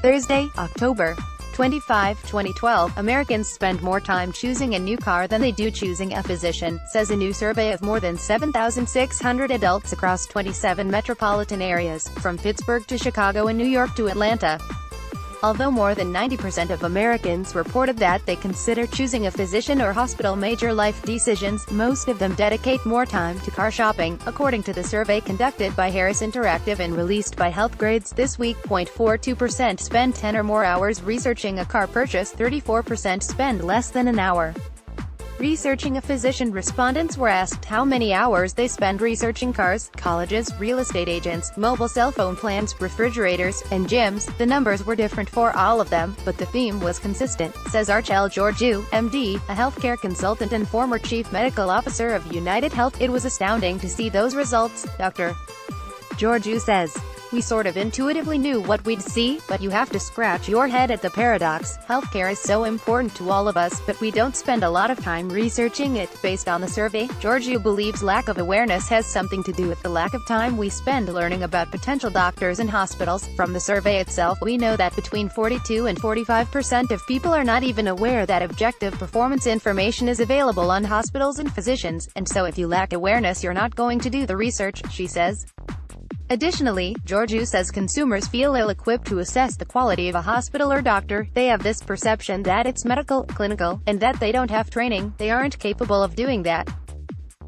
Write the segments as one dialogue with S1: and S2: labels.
S1: Thursday, October 25, 2012, Americans spend more time choosing a new car than they do choosing a physician, says a new survey of more than 7,600 adults across 27 metropolitan areas, from Pittsburgh to Chicago and New York to Atlanta. Although more than 90% of Americans reported that they consider choosing a physician or hospital major life decisions, most of them dedicate more time to car shopping, according to the survey conducted by Harris Interactive and released by Healthgrades this week. 0.42% spend 10 or more hours researching a car purchase, 34% spend less than an hour researching a physician. Respondents were asked how many hours they spend researching cars, colleges, real estate agents, mobile cell phone plans, refrigerators, and gyms. The numbers were different for all of them, but the theme was consistent, says Archel Georgiou, MD, a healthcare consultant and former chief medical officer of United Health. It was astounding to see those results, Dr. Georgiou says. We sort of intuitively knew what we'd see, but you have to scratch your head at the paradox. Healthcare is so important to all of us, but we don't spend a lot of time researching it. Based on the survey, Georgiou believes lack of awareness has something to do with the lack of time we spend learning about potential doctors and hospitals. From the survey itself, we know that between 42 and 45% of people are not even aware that objective performance information is available on hospitals and physicians, and so if you lack awareness you're not going to do the research, she says. Additionally, Georgiou says consumers feel ill-equipped to assess the quality of a hospital or doctor. They have this perception that it's medical, clinical, and that they don't have training. They aren't capable of doing that.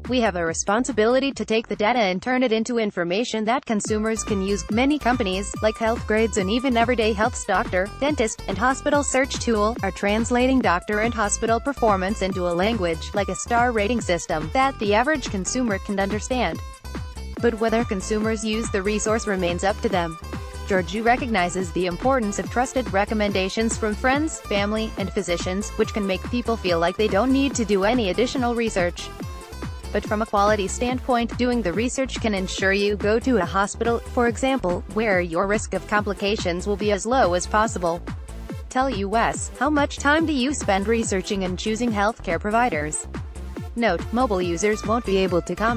S1: We have a responsibility to take the data and turn it into information that consumers can use. Many companies, like Healthgrades and even Everyday Health's doctor, dentist, and hospital search tool, are translating doctor and hospital performance into a language, like a star rating system, that the average consumer can understand. But whether consumers use the resource remains up to them. Georgiou recognizes the importance of trusted recommendations from friends, family, and physicians, which can make people feel like they don't need to do any additional research. But from a quality standpoint, doing the research can ensure you go to a hospital, for example, where your risk of complications will be as low as possible. Tell us, how much time do you spend researching and choosing healthcare providers? Note, mobile users won't be able to comment.